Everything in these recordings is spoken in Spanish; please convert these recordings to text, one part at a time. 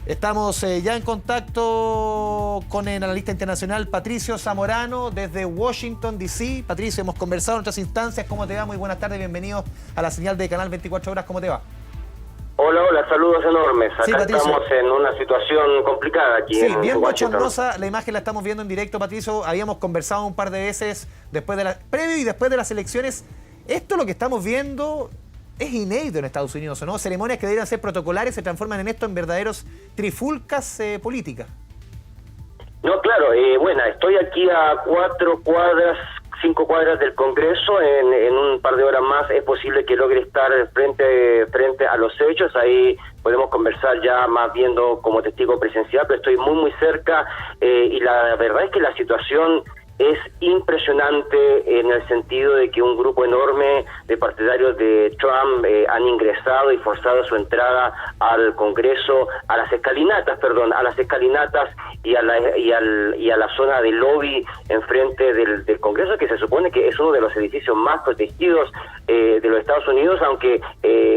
Estamos ya en contacto con el analista internacional Patricio Zamorano desde Washington, D.C. Patricio, hemos conversado en otras instancias. ¿Cómo te va? Muy buenas tardes, bienvenido a la señal de Canal 24 Horas. ¿Cómo te va? Hola, saludos enormes. Acá sí, estamos en una situación complicada aquí en bien Washington. bochornosa, la imagen la estamos viendo en directo, Patricio. Habíamos conversado un par de veces previo y después de las elecciones. Esto lo que estamos viendo es inédito en Estados Unidos, ¿no? Ceremonias que deberían ser protocolares se transforman en esto en verdaderos trifulcas políticas. No, claro, bueno, estoy aquí a 5 cuadras del Congreso. En un par de horas más es posible que logre estar frente a los hechos. Ahí podemos conversar ya más viendo como testigo presencial, pero estoy muy cerca y la verdad es que la situación es impresionante en el sentido de que un grupo enorme de partidarios de Trump han ingresado y forzado su entrada al Congreso, a las escalinatas y a la zona del lobby enfrente del Congreso, que se supone que es uno de los edificios más protegidos de los Estados Unidos, aunque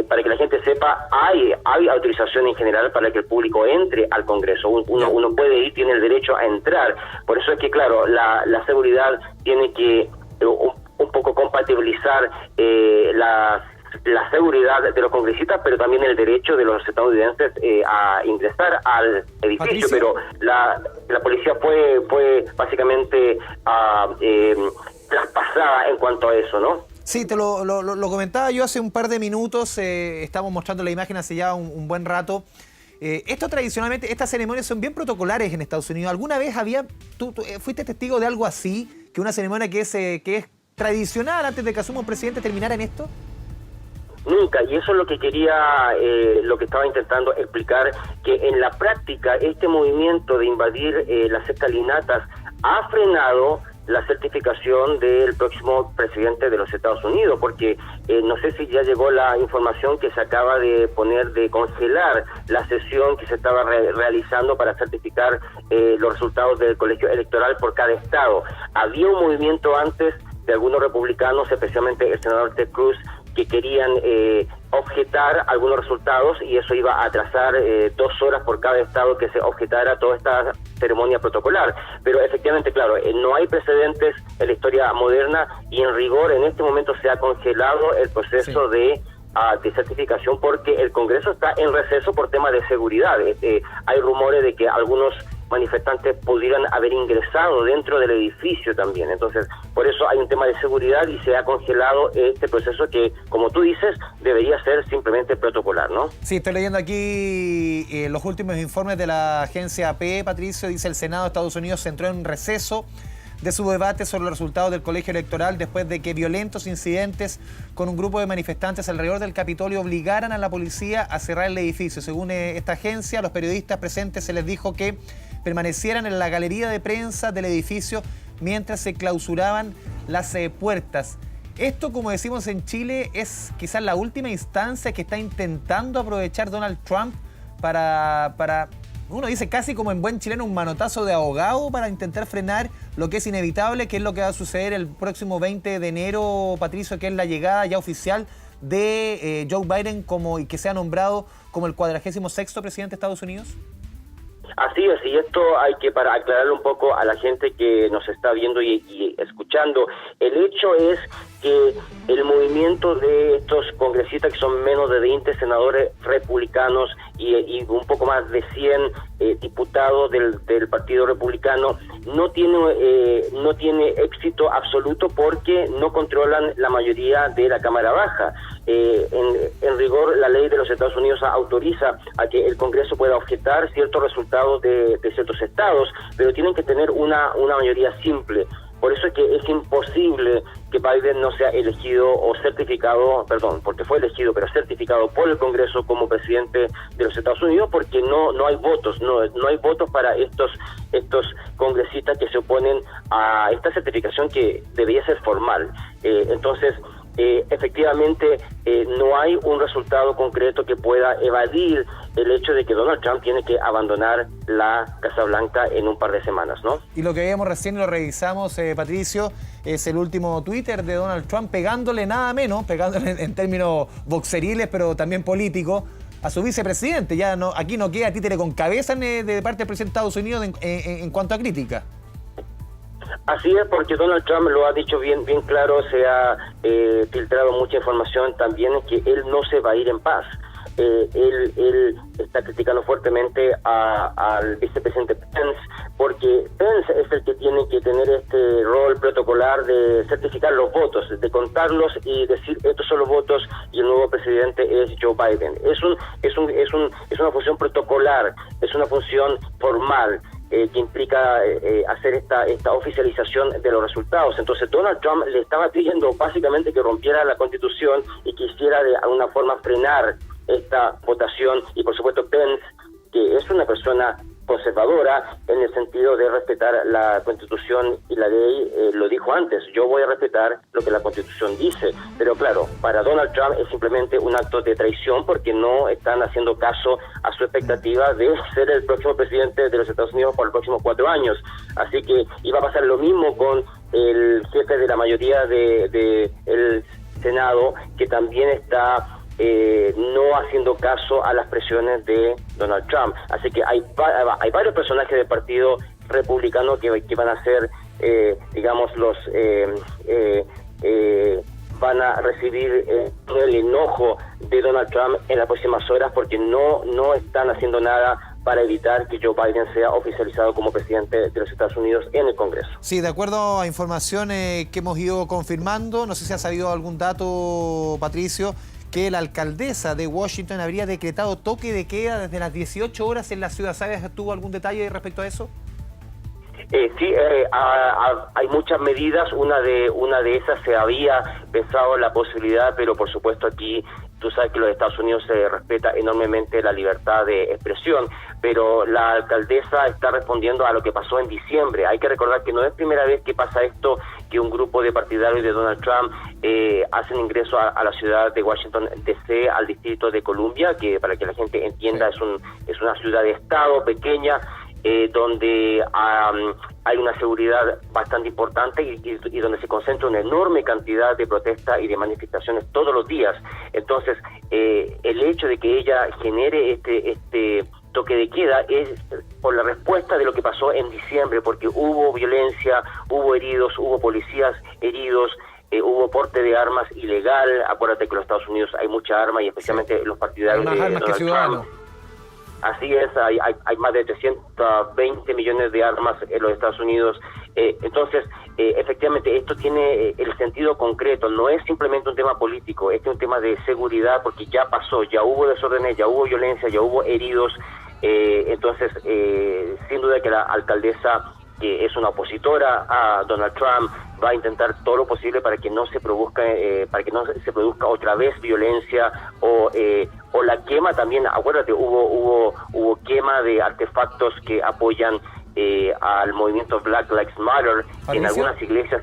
para que la gente sepa, hay autorización en general para que el público entre al Congreso. Uno puede ir, tiene el derecho a entrar. Por eso es que, claro, la seguridad tiene que un poco compatibilizar la seguridad de los congresistas, pero también el derecho de los estadounidenses a ingresar al edificio. Patricio. Pero la policía fue básicamente traspasada en cuanto a eso, ¿no? Sí, te lo comentaba yo hace un par de minutos. Estamos mostrando la imagen hace ya un buen rato. Esto tradicionalmente, estas ceremonias son bien protocolares en Estados Unidos. ¿Alguna vez tú fuiste testigo de algo así? Que una ceremonia que es tradicional antes de que asuma un presidente terminara en esto. Nunca, y eso es lo que lo que estaba intentando explicar, que en la práctica este movimiento de invadir las escalinatas ha frenado la certificación del próximo presidente de los Estados Unidos, porque no sé si ya llegó la información que se acaba de congelar la sesión que se estaba realizando para certificar los resultados del colegio electoral por cada estado. Había un movimiento antes de algunos republicanos, especialmente el senador Ted Cruz, que querían objetar algunos resultados, y eso iba a atrasar 2 horas por cada estado que se objetara toda esta ceremonia protocolar. Pero efectivamente, claro, no hay precedentes en la historia moderna, y en rigor en este momento se ha congelado el proceso de certificación porque el Congreso está en receso por temas de seguridad. Hay rumores de que algunos manifestantes pudieran haber ingresado dentro del edificio también. Entonces, por eso hay un tema de seguridad y se ha congelado este proceso que, como tú dices, debería ser simplemente protocolar, ¿no? Sí, estoy leyendo aquí los últimos informes de la agencia AP, Patricio. Dice: el Senado de Estados Unidos se entró en receso de su debate sobre los resultados del colegio electoral después de que violentos incidentes con un grupo de manifestantes alrededor del Capitolio obligaran a la policía a cerrar el edificio. Según esta agencia, a los periodistas presentes se les dijo que permanecieran en la galería de prensa del edificio mientras se clausuraban las puertas. Esto, como decimos en Chile, es quizás la última instancia que está intentando aprovechar Donald Trump para uno dice casi como en buen chileno, un manotazo de ahogado para intentar frenar lo que es inevitable, que es lo que va a suceder el próximo 20 de enero, Patricio, que es la llegada ya oficial de Joe Biden y que sea nombrado como el 46º presidente de Estados Unidos. Así es, y esto hay que para aclararle un poco a la gente que nos está viendo y escuchando. El hecho es que el movimiento de estos congresistas, que son menos de 20 senadores republicanos y un poco más de 100 diputados del Partido Republicano, no tiene éxito absoluto porque no controlan la mayoría de la Cámara Baja. En rigor, la ley de los Estados Unidos autoriza a que el Congreso pueda objetar ciertos resultados de ciertos estados, pero tienen que tener una mayoría simple. Por eso es que es imposible que Biden no sea elegido o certificado, porque fue elegido, pero certificado por el Congreso como presidente de los Estados Unidos, porque no hay votos, no hay votos para estos congresistas que se oponen a esta certificación que debería ser formal. Entonces, efectivamente, no hay un resultado concreto que pueda evadir el hecho de que Donald Trump tiene que abandonar la Casa Blanca en un par de semanas, ¿no? Y lo que veíamos recién y lo revisamos, Patricio, es el último Twitter de Donald Trump pegándole nada menos, pegándole en términos boxeriles, pero también políticos, a su vicepresidente. Ya no, aquí no queda títere con cabeza de parte del presidente de Estados Unidos en cuanto a crítica. Así es, porque Donald Trump lo ha dicho bien claro, se ha filtrado mucha información también, que él no se va a ir en paz. Él está criticando fuertemente al vicepresidente Pence, porque Pence es el que tiene que tener este rol protocolar de certificar los votos, de contarlos y decir estos son los votos y el nuevo presidente es Joe Biden. Es una función protocolar, es una función formal. Que implica hacer esta oficialización de los resultados. Entonces Donald Trump le estaba pidiendo básicamente que rompiera la Constitución y quisiera de alguna forma frenar esta votación, y por supuesto Pence, que es una persona conservadora en el sentido de respetar la Constitución y la ley, lo dijo antes: yo voy a respetar lo que la Constitución dice. Pero claro, para Donald Trump es simplemente un acto de traición, porque no están haciendo caso a su expectativa de ser el próximo presidente de los Estados Unidos por los próximos 4 años. Así que iba a pasar lo mismo con el jefe de la mayoría del Senado, que también está no haciendo caso a las presiones de Donald Trump. Así que hay varios personajes del partido republicano que van a ser, digamos, van a recibir el enojo de Donald Trump en las próximas horas, porque no están haciendo nada para evitar que Joe Biden sea oficializado como presidente de los Estados Unidos en el Congreso. Sí, de acuerdo a informaciones que hemos ido confirmando, no sé si ha sabido algún dato, Patricio, que la alcaldesa de Washington habría decretado toque de queda desde las 18 horas en la ciudad. ¿Sabes, tuvo algún detalle respecto a eso? Sí, hay muchas medidas. Una de esas se había pensado la posibilidad, pero por supuesto aquí tú sabes que en los Estados Unidos se respeta enormemente la libertad de expresión, pero la alcaldesa está respondiendo a lo que pasó en diciembre. Hay que recordar que no es primera vez que pasa esto, que un grupo de partidarios de Donald Trump hacen ingreso a la ciudad de Washington D.C., al distrito de Columbia, que para que la gente entienda es una ciudad de estado pequeña, donde hay una seguridad bastante importante y donde se concentra una enorme cantidad de protestas y de manifestaciones todos los días. Entonces, el hecho de que ella genere este toque de queda es por la respuesta de lo que pasó en diciembre, porque hubo violencia, hubo heridos, hubo policías heridos, hubo porte de armas ilegal. Acuérdate que en los Estados Unidos hay mucha arma, y especialmente los partidarios de Donald Trump. Así es, hay más de 320 millones de armas en los Estados Unidos. Entonces, efectivamente, esto tiene el sentido concreto, no es simplemente un tema político, este es un tema de seguridad, porque ya pasó, ya hubo desórdenes, ya hubo violencia, ya hubo heridos. Entonces, sin duda que la alcaldesa, que es una opositora a Donald Trump, va a intentar todo lo posible para que no se produzca otra vez violencia o la quema también. Acuérdate, hubo quema de artefactos que apoyan al movimiento Black Lives Matter en algunas iglesias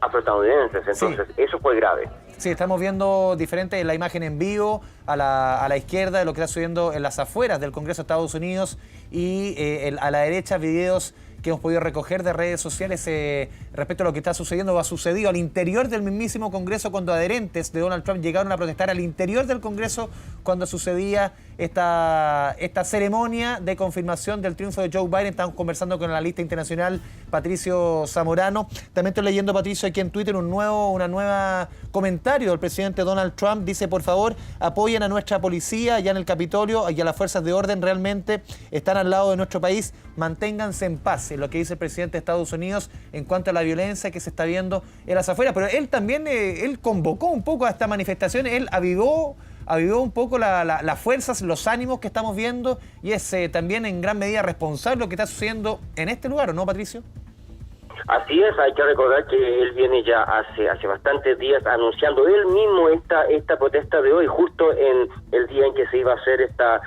afroestadounidenses. Entonces, eso fue grave. Sí, estamos viendo diferente la imagen en vivo a la izquierda de lo que está sucediendo en las afueras del Congreso de Estados Unidos, y a la derecha videos que hemos podido recoger de redes sociales respecto a lo que está sucediendo o ha sucedido al interior del mismísimo Congreso, cuando adherentes de Donald Trump llegaron a protestar al interior del Congreso cuando sucedía esta ceremonia de confirmación del triunfo de Joe Biden. Estamos conversando con el analista internacional Patricio Zamorano. También estoy leyendo, Patricio, aquí en Twitter un nuevo comentario del presidente Donald Trump. Dice: por favor, apoyen a nuestra policía allá en el Capitolio y a las fuerzas de orden, realmente están al lado de nuestro país, manténganse en paz. Es lo que dice el presidente de Estados Unidos en cuanto a la violencia que se está viendo en las afueras. Pero él también él convocó un poco a esta manifestación, él avivó un poco las fuerzas, los ánimos que estamos viendo, y es también en gran medida responsable lo que está sucediendo en este lugar, ¿o no, Patricio? Así es, hay que recordar que él viene ya hace bastantes días anunciando él mismo esta protesta de hoy, justo en el día en que se iba a hacer esta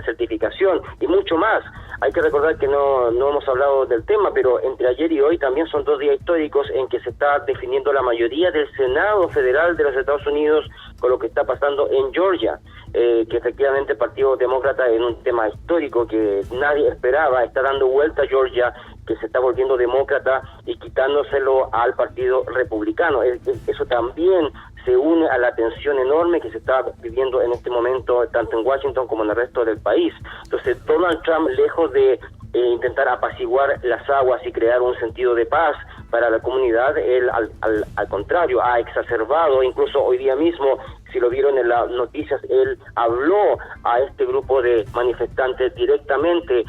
certificación, y mucho más. Hay que recordar que no hemos hablado del tema, pero entre ayer y hoy también son 2 días históricos en que se está definiendo la mayoría del Senado Federal de los Estados Unidos con lo que está pasando en Georgia, que efectivamente el Partido Demócrata, en un tema histórico que nadie esperaba, está dando vuelta a Georgia, que se está volviendo demócrata y quitándoselo al Partido Republicano. Eso también se une a la tensión enorme que se está viviendo en este momento, tanto en Washington como en el resto del país. Entonces, Donald Trump, lejos de intentar apaciguar las aguas y crear un sentido de paz para la comunidad, él al contrario ha exacerbado. Incluso hoy día mismo, si lo vieron en las noticias, él habló a este grupo de manifestantes directamente,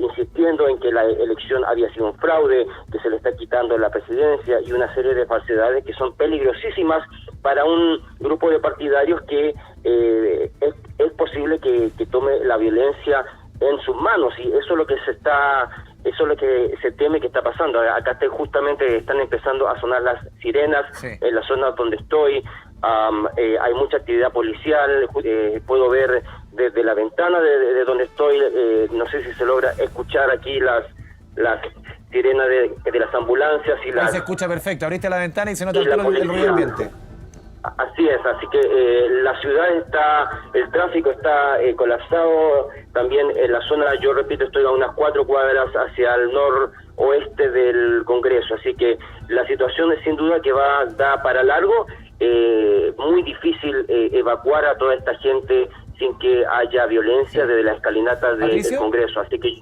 insistiendo en que la elección había sido un fraude, que se le está quitando la presidencia y una serie de falsedades que son peligrosísimas para un grupo de partidarios que es posible que tome la violencia en sus manos, y eso es lo que se teme que está pasando. Acá justamente están empezando a sonar las sirenas, sí, en la zona donde estoy. Hay mucha actividad policial, puedo ver desde la ventana de donde estoy, no sé si se logra escuchar aquí las sirenas de las ambulancias y se escucha perfecto, abriste la ventana y se nota el ruido ambiente. Así es, así que la ciudad el tráfico está colapsado. También en la zona, yo repito, estoy a unas 4 cuadras hacia el noroeste del Congreso, así que la situación es sin duda que da para largo. Muy difícil evacuar a toda esta gente sin que haya violencia desde la escalinata del Congreso, así que...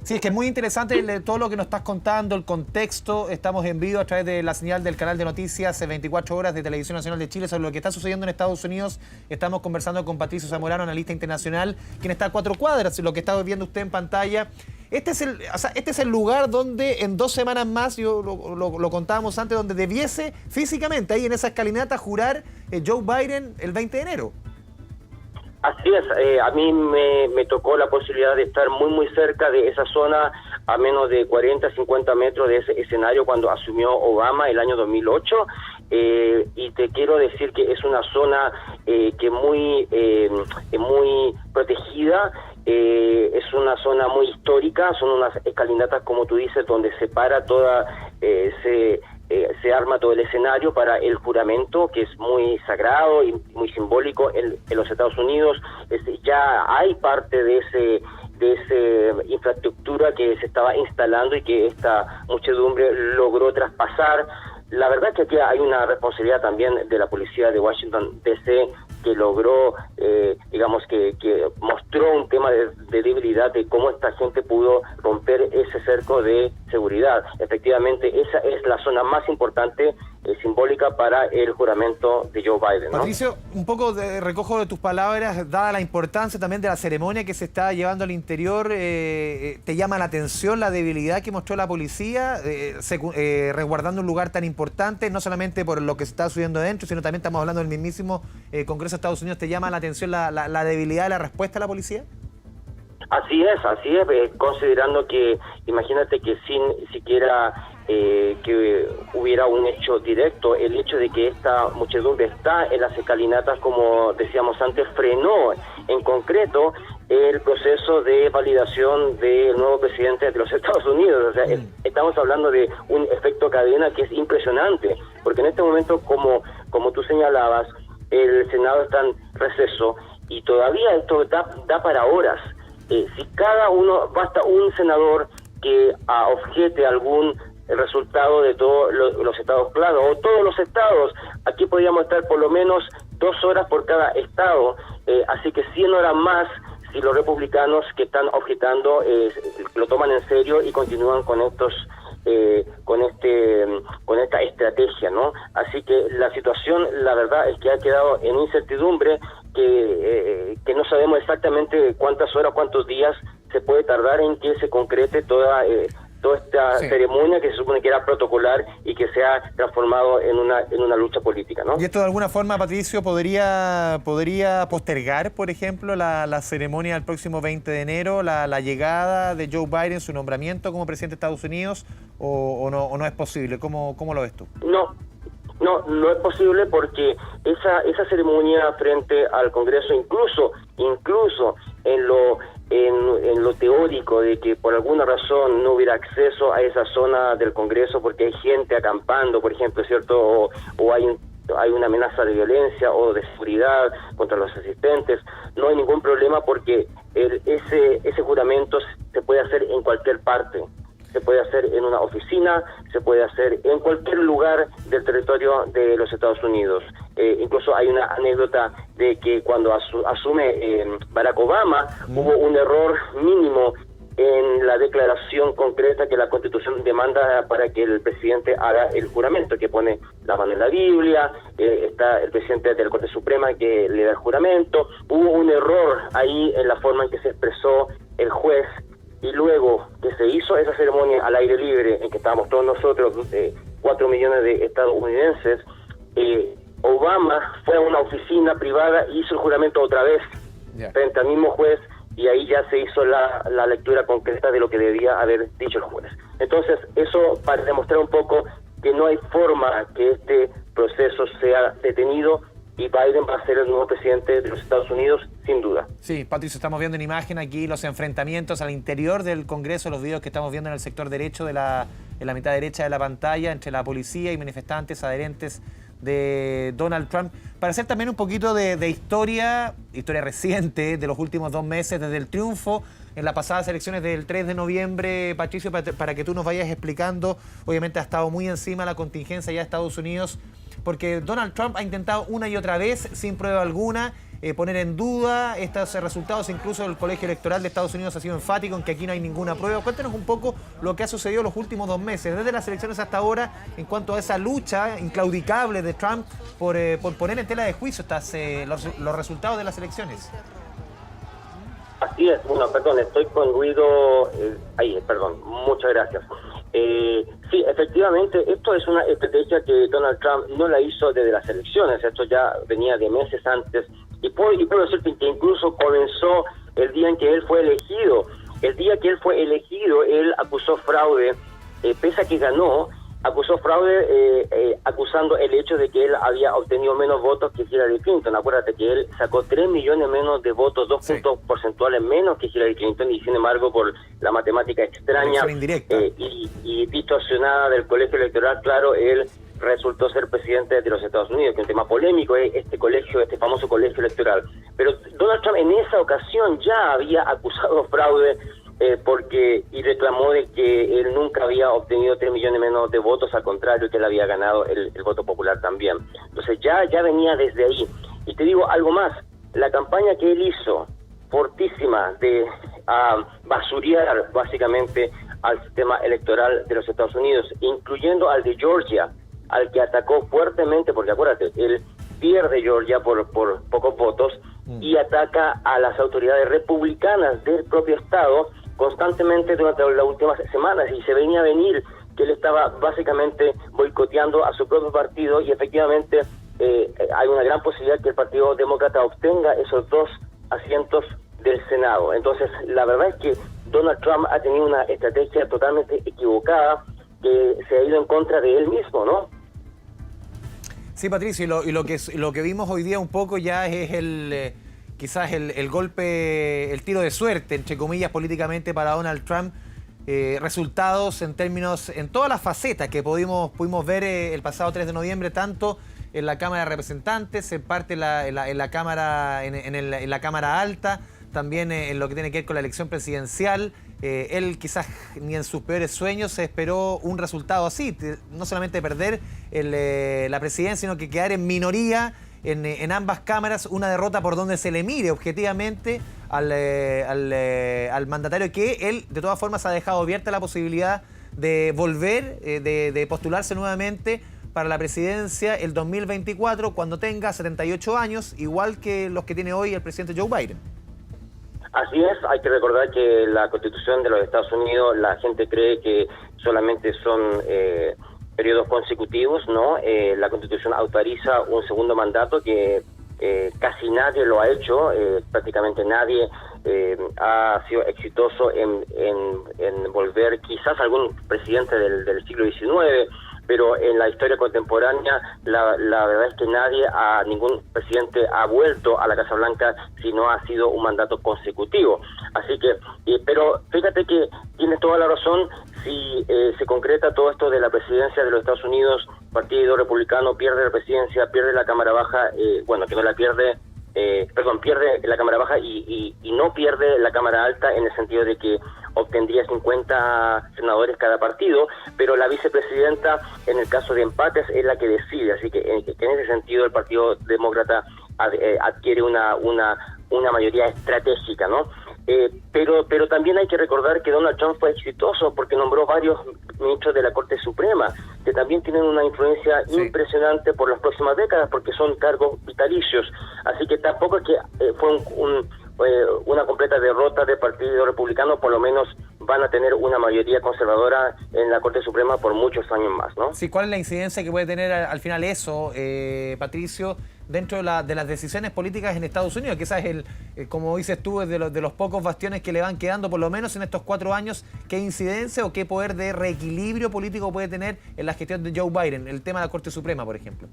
Sí, es que es muy interesante todo lo que nos estás contando, el contexto. Estamos en vivo a través de la señal del canal de noticias 24 horas de Televisión Nacional de Chile sobre lo que está sucediendo en Estados Unidos. Estamos conversando con Patricio Zamorano, analista internacional, quien está a 4 cuadras, lo que está viendo usted en pantalla. Este es el lugar donde en 2 semanas más, lo contábamos antes, donde debiese físicamente, ahí en esa escalinata, jurar Joe Biden el 20 de enero. Así es, a mí me tocó la posibilidad de estar muy cerca de esa zona, a menos de 40, 50 metros de ese escenario cuando asumió Obama el año 2008, y te quiero decir que es una zona que muy protegida, es una zona muy histórica, son unas escalinatas, como tú dices, donde se para se arma todo el escenario para el juramento, que es muy sagrado y muy simbólico en los Estados Unidos. Ya hay parte de esa infraestructura que se estaba instalando y que esta muchedumbre logró traspasar. La verdad es que aquí hay una responsabilidad también de la policía de Washington D.C., que logró, digamos que mostró un tema de debilidad de cómo esta gente pudo romper ese cerco de seguridad. Efectivamente, esa es la zona más importante, simbólica para el juramento de Joe Biden, ¿no? Patricio, un poco recojo de tus palabras, dada la importancia también de la ceremonia que se está llevando al interior, ¿te llama la atención la debilidad que mostró la policía, resguardando un lugar tan importante, no solamente por lo que se está sucediendo dentro, sino también estamos hablando del mismísimo Congreso de Estados Unidos? ¿Te llama la atención la debilidad de la respuesta de la policía? Así es, considerando que, imagínate que sin siquiera que hubiera un hecho directo, el hecho de que esta muchedumbre está en las escalinatas, como decíamos antes, frenó en concreto el proceso de validación del nuevo presidente de los Estados Unidos. O sea, estamos hablando de un efecto cadena que es impresionante, porque en este momento, como tú señalabas, el Senado está en receso y todavía esto da para horas. Si basta un senador que objete algún resultado de todos los estados claros, o todos los estados, aquí podríamos estar por lo menos 2 horas por cada estado, así que 100 horas más si los republicanos que están objetando lo toman en serio y continúan con esta estrategia, ¿no? Así que la situación, la verdad, es que ha quedado en incertidumbre, que no sabemos exactamente cuántas horas, cuántos días se puede tardar en que se concrete toda esta ceremonia que se supone que era protocolar y que se ha transformado en una lucha política, ¿no? ¿Y esto de alguna forma, Patricio, podría postergar, por ejemplo, la ceremonia del próximo 20 de enero, la llegada de Joe Biden, su nombramiento como presidente de Estados Unidos, o no es posible? ¿Cómo lo ves tú? No es posible, porque esa ceremonia frente al Congreso, incluso en lo teórico de que por alguna razón no hubiera acceso a esa zona del Congreso porque hay gente acampando, por ejemplo, ¿cierto? O hay una amenaza de violencia o de seguridad contra los asistentes, no hay ningún problema, porque ese juramento se puede hacer en cualquier parte. Se puede hacer en una oficina, se puede hacer en cualquier lugar del territorio de los Estados Unidos. incluso hay una anécdota de que cuando asume Barack Obama, hubo un error mínimo en la declaración concreta que la Constitución demanda para que el presidente haga el juramento, que pone la mano en la Biblia, está el presidente de la Corte Suprema que le da el juramento. Hubo un error ahí en la forma en que se expresó el juez, y luego que se hizo esa ceremonia al aire libre, en que estábamos todos nosotros, 4 millones de estadounidenses, Obama fue a una oficina privada y hizo el juramento otra vez frente al mismo juez, y ahí ya se hizo la lectura concreta de lo que debía haber dicho el juez. Entonces, eso para demostrar un poco que no hay forma que este proceso sea detenido, y Biden va a ser el nuevo presidente de los Estados Unidos, sin duda. Sí, Patricio, estamos viendo en imagen aquí los enfrentamientos al interior del Congreso, los videos que estamos viendo en el sector derecho, en la mitad derecha de la pantalla, entre la policía y manifestantes adherentes de Donald Trump, para hacer también un poquito de historia reciente de los últimos 2 meses, desde el triunfo en las pasadas elecciones del 3 de noviembre, Patricio, para que tú nos vayas explicando. Obviamente ha estado muy encima la contingencia ya de Estados Unidos, porque Donald Trump ha intentado una y otra vez, sin prueba alguna, poner en duda estos resultados. Incluso el Colegio Electoral de Estados Unidos ha sido enfático en que aquí no hay ninguna prueba. Cuéntanos un poco lo que ha sucedido los últimos 2 meses, desde las elecciones hasta ahora, en cuanto a esa lucha inclaudicable de Trump por poner en tela de juicio los resultados de las elecciones. Así es, perdón, estoy con ruido perdón, muchas gracias. Sí, efectivamente, esto es una estrategia que Donald Trump no la hizo desde las elecciones, esto ya venía de meses antes, y puedo decirte que incluso comenzó el día en que él fue elegido. El día que él fue elegido, él acusó fraude, pese a que ganó, acusó fraude acusando el hecho de que él había obtenido menos votos que Hillary Clinton. Acuérdate que él sacó 3 millones menos de votos, 2 puntos porcentuales menos que Hillary Clinton, y sin embargo, por la matemática extraña y distorsionada del colegio electoral, claro, él resultó ser presidente de los Estados Unidos, que es un tema polémico, este famoso colegio electoral. Pero Donald Trump en esa ocasión ya había acusado fraude, y reclamó de que él nunca había obtenido 3 millones menos de votos, al contrario, que él había ganado el voto popular también. Entonces ya venía desde ahí. Y te digo algo más, la campaña que él hizo, fortísima, de basurear básicamente al sistema electoral de los Estados Unidos, incluyendo al de Georgia, al que atacó fuertemente, porque acuérdate, él pierde Georgia por pocos votos, y ataca a las autoridades republicanas del propio estado constantemente durante las últimas semanas, y se venía a venir que él estaba básicamente boicoteando a su propio partido, y efectivamente hay una gran posibilidad que el Partido Demócrata obtenga esos 2 asientos del Senado. Entonces, la verdad es que Donald Trump ha tenido una estrategia totalmente equivocada, que se ha ido en contra de él mismo, ¿no? Sí, Patricio, y lo que vimos hoy día un poco ya es quizás el golpe, el tiro de suerte, entre comillas, políticamente para Donald Trump. Resultados en todas las facetas que pudimos ver el pasado 3 de noviembre, tanto en la Cámara de Representantes, en parte en la Cámara Alta, también en lo que tiene que ver con la elección presidencial. Él quizás ni en sus peores sueños se esperó un resultado así, no solamente perder la presidencia, sino que quedar en minoría en ambas cámaras, una derrota por donde se le mire objetivamente al mandatario, que él de todas formas ha dejado abierta la posibilidad de volver, de postularse nuevamente para la presidencia el 2024, cuando tenga 78 años, igual que los que tiene hoy el presidente Joe Biden. Así es, hay que recordar que la Constitución de los Estados Unidos, la gente cree que solamente son periodos consecutivos, ¿no? La Constitución autoriza un segundo mandato que casi nadie lo ha hecho, prácticamente nadie ha sido exitoso en volver, quizás algún presidente del siglo XIX, pero en la historia contemporánea la verdad es que ningún presidente ha vuelto a la Casa Blanca si no ha sido un mandato consecutivo. Así que, pero fíjate que tienes toda la razón, si se concreta todo esto de la presidencia de los Estados Unidos, Partido Republicano pierde la presidencia, pierde la Cámara Baja, que no la pierde, pierde la Cámara Baja y no pierde la Cámara Alta, en el sentido de que obtendría 50 senadores cada partido, pero la vicepresidenta, en el caso de empates, es la que decide, así que en ese sentido el Partido Demócrata adquiere una mayoría estratégica, ¿no? Pero también hay que recordar que Donald Trump fue exitoso porque nombró varios ministros de la Corte Suprema, que también tienen una influencia impresionante por las próximas décadas, porque son cargos vitalicios. Así que tampoco es que fue una completa derrota del Partido Republicano, por lo menos van a tener una mayoría conservadora en la Corte Suprema por muchos años más, ¿no? Sí, ¿cuál es la incidencia que puede tener al final eso, Patricio, dentro de las decisiones políticas en Estados Unidos? Que esa es como dices tú, es de los pocos bastiones que le van quedando, por lo menos en estos 4 años. ¿Qué incidencia o qué poder de reequilibrio político puede tener en la gestión de Joe Biden, el tema de la Corte Suprema, por ejemplo?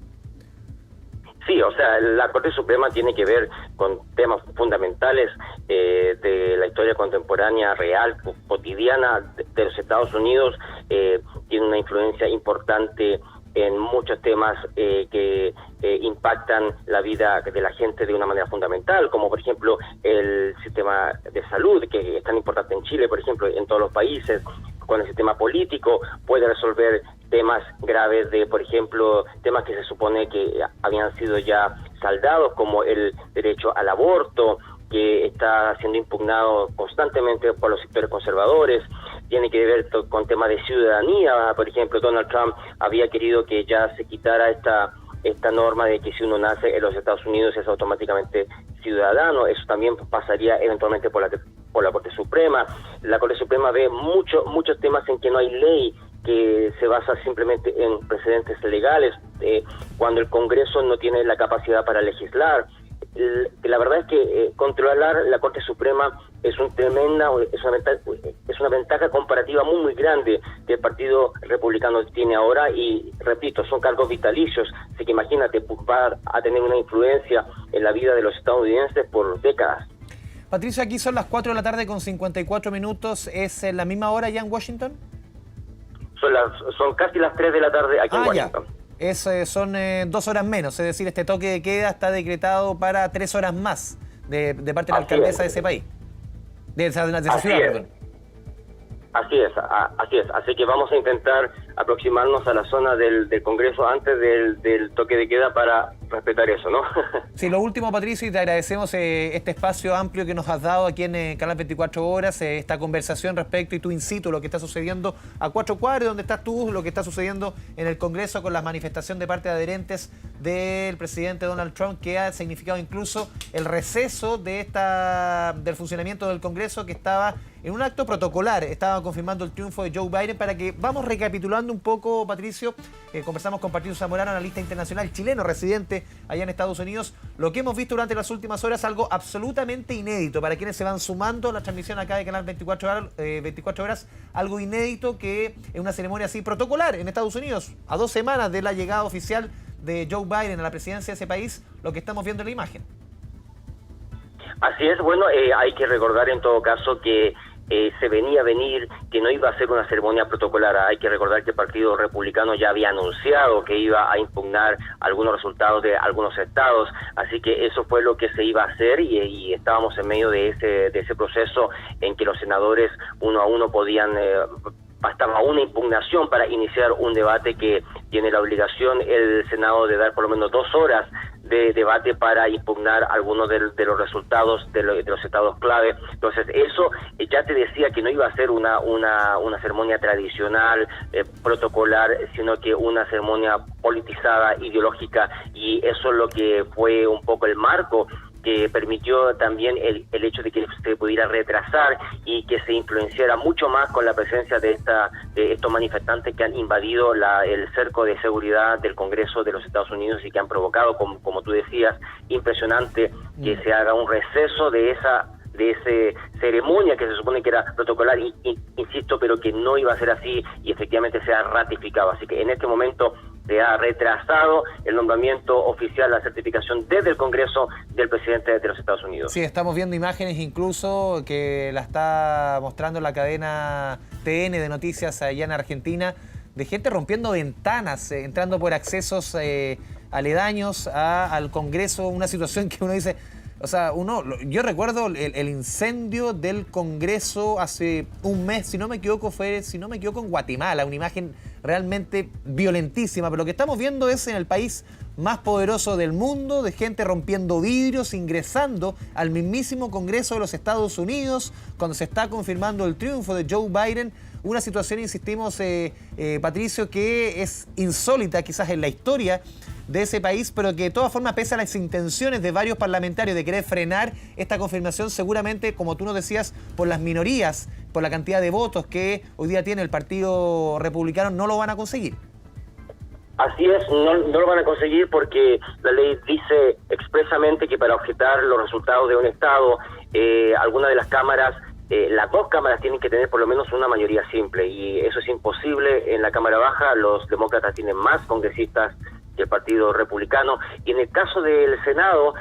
Sí, o sea, la Corte Suprema tiene que ver con temas fundamentales de la historia contemporánea, real, cotidiana de los Estados Unidos. Tiene una influencia importante en muchos temas que impactan la vida de la gente de una manera fundamental, como por ejemplo el sistema de salud, que es tan importante en Chile, por ejemplo, en todos los países. Con el sistema político puede resolver temas graves de, por ejemplo, temas que se supone que habían sido ya saldados, como el derecho al aborto, que está siendo impugnado constantemente por los sectores conservadores. Tiene que ver con temas de ciudadanía. Por ejemplo, Donald Trump había querido que ya se quitara esta norma de que si uno nace en los Estados Unidos es automáticamente ciudadano. Eso también pasaría eventualmente por la Corte Suprema. La Corte Suprema ve muchos temas en que no hay ley, que se basa simplemente en precedentes legales, cuando el Congreso no tiene la capacidad para legislar. La verdad es que controlar la Corte Suprema es una ventaja comparativa muy grande que el Partido Republicano tiene ahora, y repito, son cargos vitalicios, así que imagínate, va a tener una influencia en la vida de los estadounidenses por décadas. Patricio, aquí son las 4 de la tarde con 54 minutos, ¿es la misma hora ya en Washington? Son casi las 3 de la tarde aquí en Washington. Son 2 horas menos, es decir, este toque de queda está decretado para 3 horas más de parte de la alcaldesa de ese país, de esa ciudad, perdón. Así es. Así que vamos a intentar aproximarnos a la zona del Congreso antes del toque de queda para respetar eso, ¿no? Sí, lo último, Patricio, y te agradecemos este espacio amplio que nos has dado aquí en Canal 24 Horas, esta conversación respecto y tu in situ, lo que está sucediendo a 4 cuadras, donde estás tú, lo que está sucediendo en el Congreso con la manifestación de parte de adherentes del presidente Donald Trump, que ha significado incluso el receso del funcionamiento del Congreso, que estaba en un acto protocolar, estaba confirmando el triunfo de Joe Biden. Para que vamos recapitulando un poco, Patricio, conversamos con Patricio Zamorano, analista internacional chileno residente allá en Estados Unidos. Lo que hemos visto durante las últimas horas, algo absolutamente inédito para quienes se van sumando a la transmisión acá de Canal 24 Horas, algo inédito, que es una ceremonia así protocolar en Estados Unidos, a 2 semanas de la llegada oficial de Joe Biden a la presidencia de ese país, lo que estamos viendo en la imagen. Así es, bueno, hay que recordar en todo caso que se venía a venir, que no iba a ser una ceremonia protocolar. Hay que recordar que el Partido Republicano ya había anunciado que iba a impugnar algunos resultados de algunos estados, así que eso fue lo que se iba a hacer, y estábamos en medio de ese proceso en que los senadores uno a uno podían... bastaba una impugnación para iniciar un debate que tiene la obligación el Senado de dar por lo menos 2 horas de debate para impugnar algunos de los resultados de los estados clave. Entonces eso ya te decía que no iba a ser una ceremonia tradicional, protocolar, sino que una ceremonia politizada, ideológica, y eso es lo que fue un poco el marco que permitió también el hecho de que se pudiera retrasar y que se influenciara mucho más con la presencia de estos manifestantes que han invadido el cerco de seguridad del Congreso de los Estados Unidos y que han provocado, como tú decías, impresionante que se haga un receso de esa ceremonia que se supone que era protocolar, insisto, pero que no iba a ser así, y efectivamente se ha ratificado. Así que en este momento se ha retrasado el nombramiento oficial, la certificación desde el Congreso del presidente de los Estados Unidos. Sí, estamos viendo imágenes incluso que la está mostrando la cadena TN de noticias allá en Argentina, de gente rompiendo ventanas, entrando por accesos aledaños al Congreso, una situación que uno dice, O sea, yo recuerdo el incendio del Congreso hace un mes, si no me equivoco, en Guatemala, una imagen realmente violentísima, pero lo que estamos viendo es en el país más poderoso del mundo, de gente rompiendo vidrios, ingresando al mismísimo Congreso de los Estados Unidos, cuando se está confirmando el triunfo de Joe Biden. Una situación, insistimos, Patricio, que es insólita quizás en la historia de ese país, pero que de todas formas, pese a las intenciones de varios parlamentarios de querer frenar esta confirmación, seguramente, como tú nos decías, por las minorías, por la cantidad de votos que hoy día tiene el Partido Republicano, no lo van a conseguir. Así es, no lo van a conseguir porque la ley dice expresamente que para objetar los resultados de un Estado, alguna de las cámaras, las dos cámaras tienen que tener por lo menos una mayoría simple, y eso es imposible en la Cámara Baja. Los demócratas tienen más congresistas que el Partido Republicano, y en el caso del Senado,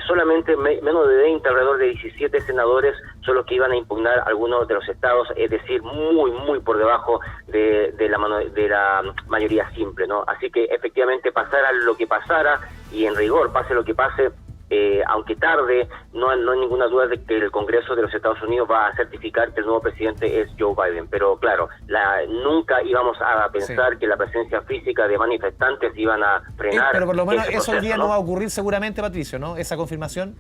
solamente menos de 20, alrededor de 17 senadores son los que iban a impugnar algunos de los estados, es decir, muy por debajo de la mayoría simple, ¿no? Así que efectivamente, pasara lo que pasara, y en rigor pase lo que pase, aunque tarde, no hay ninguna duda de que el Congreso de los Estados Unidos va a certificar que el nuevo presidente es Joe Biden. Pero claro, nunca íbamos a pensar que la presencia física de manifestantes iban a frenar. Pero por lo menos eso hoy día no va a ocurrir seguramente, Patricio, ¿no? Esa confirmación.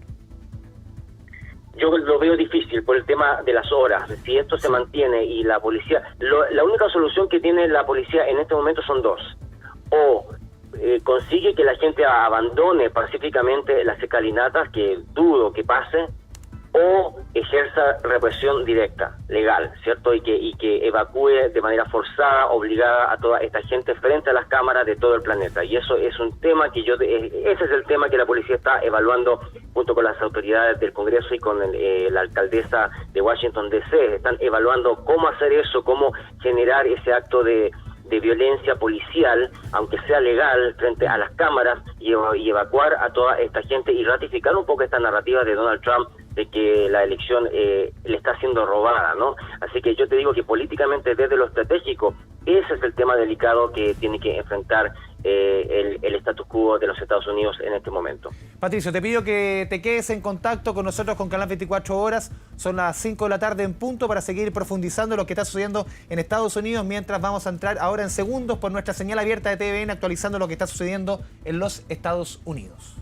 Yo lo veo difícil por el tema de las horas. Si esto se mantiene y la policía... la única solución que tiene la policía en este momento son dos. O consigue que la gente abandone pacíficamente las escalinatas, que dudo que pase, o ejerza represión directa, legal, ¿cierto? Y que evacúe de manera forzada, obligada a toda esta gente frente a las cámaras de todo el planeta. Y eso es un tema que ese es el tema que la policía está evaluando junto con las autoridades del Congreso y con la alcaldesa de Washington DC. Están evaluando cómo hacer eso, cómo generar ese acto de violencia policial, aunque sea legal, frente a las cámaras, y evacuar a toda esta gente y ratificar un poco esta narrativa de Donald Trump de que la elección le está siendo robada, ¿no? Así que yo te digo que políticamente, desde lo estratégico, ese es el tema delicado que tiene que enfrentar el status quo de los Estados Unidos en este momento. Patricio, te pido que te quedes en contacto con nosotros con Canal 24 Horas. Son las 5 de la tarde en punto para seguir profundizando lo que está sucediendo en Estados Unidos, mientras vamos a entrar ahora en segundos por nuestra señal abierta de TVN actualizando lo que está sucediendo en los Estados Unidos.